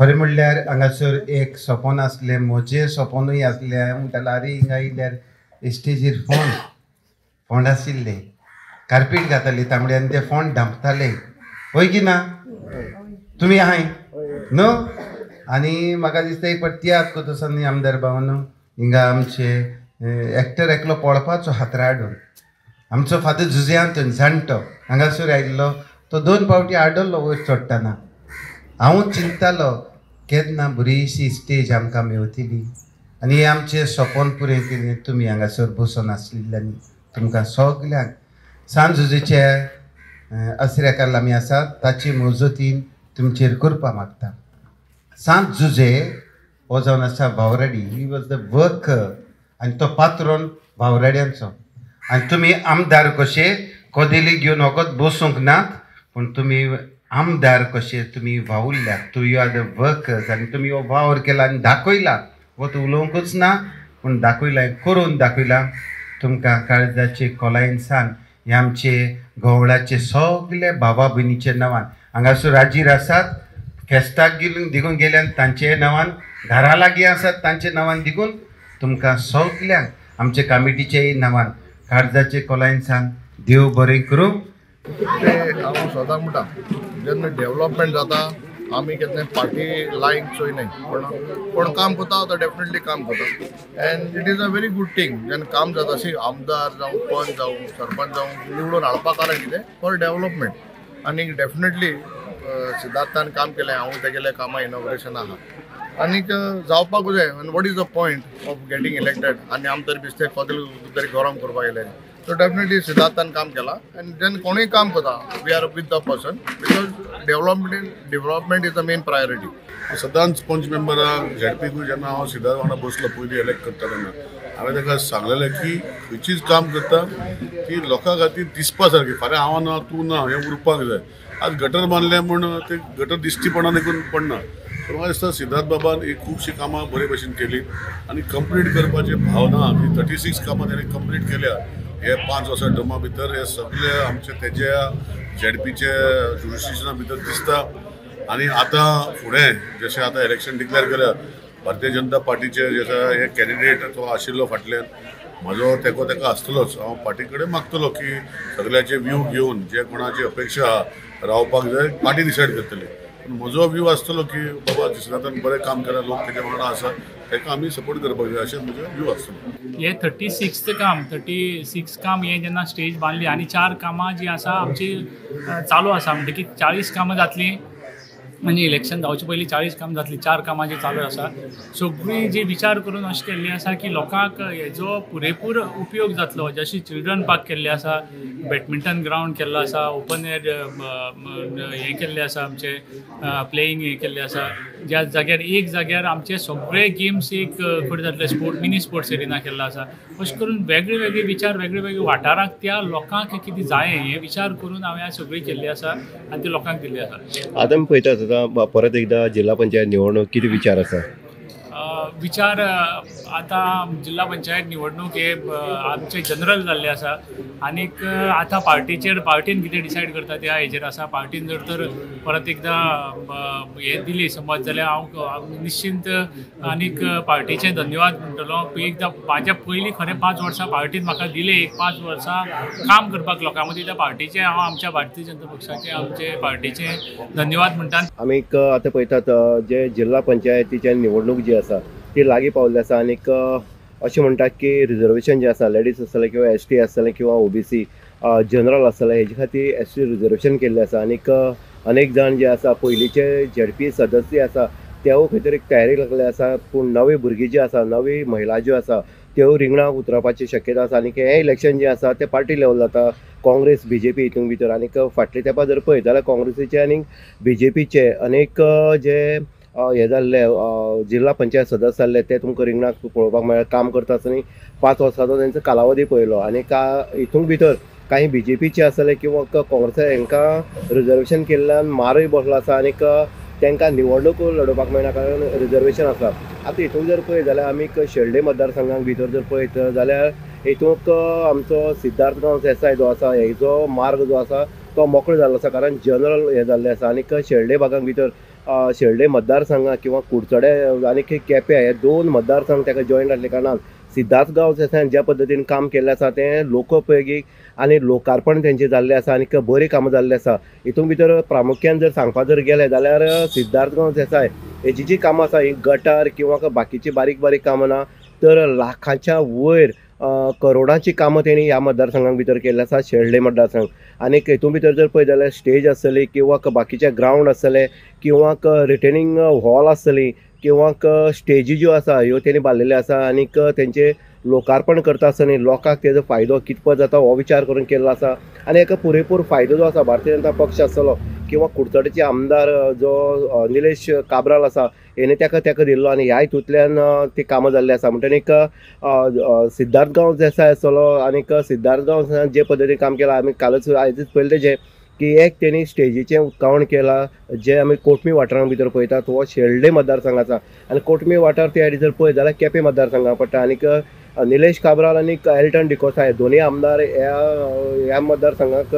खरें म्हणल्यार हांगासर एक सोपोन आसलें, म्हजें सोपोनूय आसलें. हांवें म्हणटालो अरे हिंगा येयल्यार स्टेजीर फोंड आशिल्ले, कार्पेट घाताली तांबड्यान ते फोंड धांपताले, होय की ना? तुमी आहाय न्हू? आनी म्हाका दिसता एक फावट तियात्र करता न्ही आमदार भवन हिंगा आमचे एक्टर एकलो पळोवपाचो हातरा हाडून. आमचो फादर झुजियांत जाणटो हांगासर आयिल्लो, तो 2 फावटी आडल्लो वयर चडटाना. हांव चिंततालो केन्ना बरीशी स्टेज आमकां मेवतली आनी आमचें सोपोन पुरें केलें तुमी हांगासर बसून आसलेल्यांनी. तुमकां सगल्यांक सांज झुजेचे असऱ्याकार आमी आसात ताची मजतीन तुमचेर करपा मागता. सांत झुजे हो जावन आसा भावराडी, ही वॉज द वर्कर आनी तो पात्रोन भावराड्यांचो. आनी तुमी आमदार कशे कोदेली घेवन वगत बसूंक नात, पूण तुमी आमदार कशे तुमी वावुरल्यात. तू यू आर द वर्कर्स आनी तुमी हो वावर केला आनी दाखयला. वो तूं उलोवंकूच ना पूण दाखयला, करून दाखयला. तुमकां काळजाचे कोलायनसान हे आमचे घोवळाचे सगळे भावा भयणीचे नांवान हांगासर राजीर आसात, फेस्ताक दिगून गेल्यान तांचे नांवान, घरा लागीं आसात तांचे नांवान दिगून तुमकां सगल्यांक आमचे कमिटीचे नांवान काळजाचे कोलायनसान देव बरें करूं. हांव सदांच म्हणटा जेन्ना डेवलपमेंट जाता आमी केन्ना पार्टी लायन चोयनाय, पण कोण काम करता तो डेफिनेटली काम करता. End it is a very good thing जेन्ना काम जाता. सी आमदार जावं, पंच जावं, सरपंच जावं निवडून हाडपा कारण कितें फॉर डेवलपमेंट. आनी डेफिनेटली सिद्धार्थान काम केलें, हांव तेगेलें कामां इनॉग्रेशन आहा आनीक जावपाकूच जाय. आनी what is the point of getting elected आनी आम तरी दिसते कोदेल तरी गरम करपाक येयलें. सो डेफिनेटली सिद्धार्थान काम केला एंड जेन्ना कोणूय काम करता we are with the person because development is the main priority. सदांच पंच मेंबराक झेडपीकूय जेन्ना हांव सिद्धार्थ वांगडा बसलो पयलीं इलेक्ट करता तेन्ना हांवें ताका सांगलेलें की खंयचीच काम करता ती लोकां खातीर दिसपा सारकी. फाल्यां हांव ना तूं ना हें उरपाक जाय. आज गटर बांदलें म्हूण ते गटर दिश्टीपणान देखून पडना. म्हाका दिसता सिद्धार्थ बाबान ही खुबशीं कामां बरे भशेन केली आनी कंप्लीट करपाची भावना ही 36 कामां ताणें कंप्लीट केल्या. हे 5 वर्सां टर्मा भितर हे सगळे आमचे तेज्या झेडपीचे जुडिशियना भितर दिसता. आनी आतां फुडें जशें आतां इलेक्शन डिक्लेअर केल्या भारतीय जनता पार्टीचे जशें हे कॅन्डिडेट तो आशिल्लो फाटल्यान म्हजो तेको ताका आसतलोच. हांव पार्टी कडेन मागतलो की सगळ्याचे व्यू घेवन जे कोणाची अपेक्षा आहा रावपाक जाय पार्टी डिसायड करतली. पूण म्हजो व्यू आसतलो की बाबा सिद्धार्थान बरें काम केलां, लोक तेजे वांगडा आसा, ताका आमी सपोर्ट करपाक जाय अशें म्हजो व्यू आसतलो. हे 36 काम हे जेन्ना स्टेज बांदली आनी 4 कामां जी आसा आमची चालू आसा म्हणटकीर 40 कामां जातलीं. म्हणजे इलेक्शन जावचे पयलीं 40 काम जातली. 4 कामां जी चालू आसा सगळीं जी विचार करून अशें केल्ली आसा की लोकांक हेजो पुरेपूर उपयोग जातलो. जशी चिल्ड्रन पार्क केल्ले आसा, बॅडमिंटन ग्रावंड केल्लो आसा, ओपन एअर हे केल्ले आसा, आमचे प्लेईंग हे केल्ले आसा. ज्या जाग्यार एक जाग्यार आमचे सगळे गेम्स एक खंय जातले मिनी स्पोर्ट्स एरिना केल्लो आसा. अशें करून वेगळे वेगळे विचार वेगळे वेगळे वाठाराक त्या लोकांक कितें जाय हे विचार करून हांवें सगळी केल्ली आसा आनी ती लोकांक दिल्ली आसा. आतां आमी पळयतात परत एकदा जिल्हा पंचायत निवडणूक कितें विचार आसा? विचार आतां जिल्हा पंचायत निवडणूक हे आमचे जनरल जाल्ले आसा आनीक आतां पार्टीन कितें डिसायड करता त्या हेजेर आसा. पार्टीन जर तर परत एकदा हे दिली समज जाल्यार हांव निश्चिंत आनीक पार्टीचे धन्यवाद म्हणटलो. एकदां म्हाज्या पयलीं खरें 5 वर्सां पार्टीन म्हाका दिले, एक 5 वर्सां काम करपाक लोकां मदीं त्या पार्टीचे हांव आमच्या भारतीय जनता पक्षाचे आमचे पार्टीचे धन्यवाद म्हणटा. आमी आतां पळयतात जे जिल्हा पंचायतीचे निवडणूक जी आसा ती लागीं पावल्ली आसा आनीक अशें म्हणटात की रिजर्वेशन जे आसा लेडीज आसतले किंवा ST आसतले किंवा OBC जनरल आसतले हेजे खातीर ST रिजर्वेशन केल्लें आसा. आनीक अनेक जाण जे आसा पयलींचे ZP सदस्य आसा तेवूय खंय तरी तयारी लागले आसा. पूण नवी भुरगीं जी आसा, नवी महिला ज्यो आसा त्यो रिंगणाक उतरपाची शक्यता आसा. आनीक हें इलेक्शन जें आसा तें पार्टी लेवल जाता, काँग्रेस BJP हितून भितर. आनीक फाटल्या तेंपा जर पळयत जाल्यार काँग्रेसीचे आनीक BJPचे अनेक जे हे जाल्ले जिल्हा पंचायत सदस्य जाल्ले ते तुमकां रिंगणाक पळोवपाक मेळ्ळे. काम करता आसतना 5 वर्सांचो तेंचो कालावधी पळयलो आनीक हितून भितर काही BJPचे आसतले किंवा काँग्रेसा हांकां रिजर्वेशन केल्ल्यान मारूय बसलो आसा आनीक तांकां निवडणूक लडोवपाक मेळना कारण रिजर्वेशन आसा. आतां हितून जर पळयत जाल्यार आमी शेल्डे मतदारसंघाक भितर जर पळयत जाल्यार हितूंक आमचो सिद्धार्थ गांव देसाय जो आसा हेजो मार्ग जो आसा तो मोकळो जाल्लो आसा कारण जनरल हे जाल्ले आसा. आनीक शेल्डे भागांक भितर शेल्डे मतदारसंघात किंवा कुडचडे आनी केपें हे 2 मतदारसंघ ताका जॉयन जाल्ले कारणान सिद्धार्थ गांवचे ज्या पद्दतीन काम केल्लें आसा तें लोकोपयोगी आनी लोकार्पण तेंचें जाल्लें आसा आनी बरीं कामां जाल्लीं आसा. हितून भितर प्रामुख्यान जर सांगपाक जर गेलें जाल्यार सिद्धार्थ गांव जे आसा हेची जी कामां आसा ही गटार किंवा बाकीची बारीक बारीक कामां ना तर लाखाच्या वयर करोडाची कामां तेणी ह्या मतदारसंघां भितर केल्ली आसा शेल्डे मतदारसंघ. आनी हितून भितर जर पळयत जाल्यार स्टेज आसतली किंवा बाकीचे ग्रावंड आसतले किंवा रिटेनिंग हॉल आसतली किंवा स्टेजी ज्यो आसा ह्यो तेणी बांदलेल्यो आसा आनी तेंचे लोकार्पण करता आसतना लोकांक तेजो फायदो कितपत जाता हो विचार करून केल्लो आसा. आनी हेका पुरेपूर फायदो जो आसा भारतीय जनता पक्ष आसतलो किंवा कुडचडेचे आमदार जो निलेश काब्राल आसा हेणे ताका दिल्लो आनी ह्या हितूंतल्यान ती कामां जाल्ली आसा. म्हणटकीर सिद्धार्थ गांव जे आसतलो आनी सिद्धार्थ गांव जे पद्दतीन काम केलां आमी कालच आयजच पयलें तेजें की एक तेणी स्टेजीचें उक्तावण केलां जे आमी कोटमी वाठारां भितर पळयतात तो शेल्डे मतदारसंघाचा आनी कोटमी वाठार ते सायडीन जर पळयत जाल्यार केपें मतदारसंघा पडटा. आनीक निलेश काब्राल आनी एल्टन डिकोसा हे दोनूय आमदार ह्या मतदारसंघाक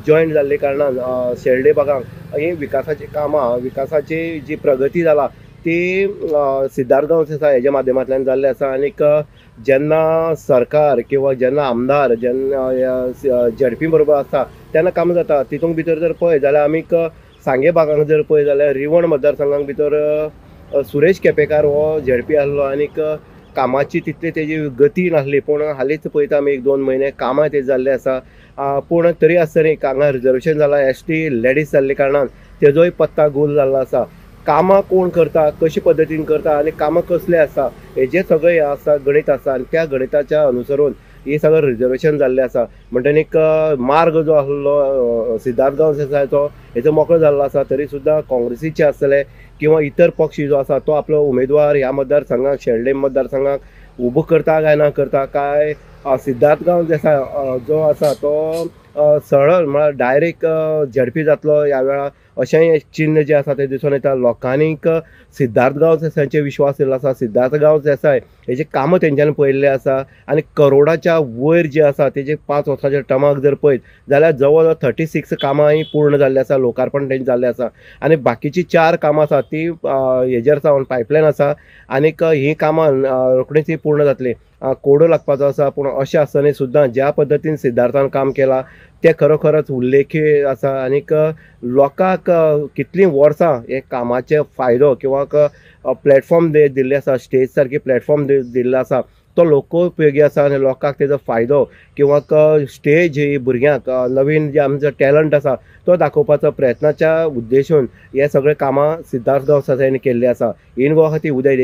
जॉयन जाल्ले कारणान शेल्डे भागांक ही विकासाची कामां विकासाची जी प्रगती जाला ती सिद्धार्थ गांव आसा हेज्या माध्यमांतल्यान जाल्ली आसा. आनीक जेन्ना सरकार किंवा जेन्ना आमदार जेन्ना झडपी बरोबर आसता तेन्ना कामां जाता. तितूंत भितर जर पळयत जाल्यार आमीक सांगे भागांक जर पळयत जाल्यार रिवण मतदारसंघां भितर सुरेश केपेकार हो झडपी आसलो आनीक कामाची तितली तेजी गती नासली पूण हालींच पळयता आमी 1-2 म्हयने कामां तेजी जाल्ली आसा. पूण तरी आसतना हांगा रिजर्वेशन जालां ST लेडीज जाल्ले कारणान तेजोय पत्ता गोल जाल्लो आसा. कामां कोण करता कशे पद्दतीन करता आनी कामां कसले आसा हेजें सगळें हें आसा गणित आसा आनी त्या गणिताच्या अनुसरून ही सगळें रिजर्वेशन जाल्लें आसा. म्हणटकीर मार्ग जो आसलो सिद्धार्थ गांव आसा तो हेजो मोकळो जाल्लो आसा. तरी सुद्दां काँग्रेसीचे आसतले किंवा इतर पक्ष जो आसा तो आपलो उमेदवार ह्या मतदारसंघाक शेल्डे मतदारसंघाक उबो करता काय ना करता काय सिद्धार्थ गांव जे आसा जो आसा तो सरळ म्हळ्यार डायरेक्ट झडपी जातलो ह्या वेळार अशेंय एक चिन्ह जे आसा ते दिसून येता. लोकांनीक सिद्धार्थ गांव हांचेर विश्वास दिल्लो आसा. सिद्धार्थ गांव जे आसा हेजे कामां तेंच्यांनी पळयल्ले आसा आनी करोडाच्या वयर जे आसा तेजे 5 वर्साच्या टर्माक जर पळयत जाल्यार जवळ जवळ 36 कामां ही पूर्ण जाल्ली आसा लोकार्पण तेंचें जाल्लें आसा. आनी बाकीची 4 कामां आसा ती हेजेर सावन पायपलायन आसा आनीक ही कामां रोखडीच ही पूर्ण जातली. कोडो लागपाचो आसा पूण अशें आसतना सुद्दां ज्या पद्दतीन सिद्धार्थान काम केलां तें खरोखरच उल्लेखीय आसा. आनीक लोकांक कितलीं वर्सां हे कामाचे फायदो किंवा प्लॅटफॉर्म दिल्ले आसा स्टेज सारकी प्लॅटफॉर्म दिल्लो आसा तो लोकोपयोगी आसा आनी लोकांक तेजो फायदो किंवा स्टेज ही भुरग्यांक नवीन जे आमचो टॅलंट आसा तो दाखोवपाचो प्रयत्नाच्या उद्देशून हे सगळे कामां सिद्धार्थ गांव आसा तेणी केल्ली आसा. इन गोवा खातीर उदय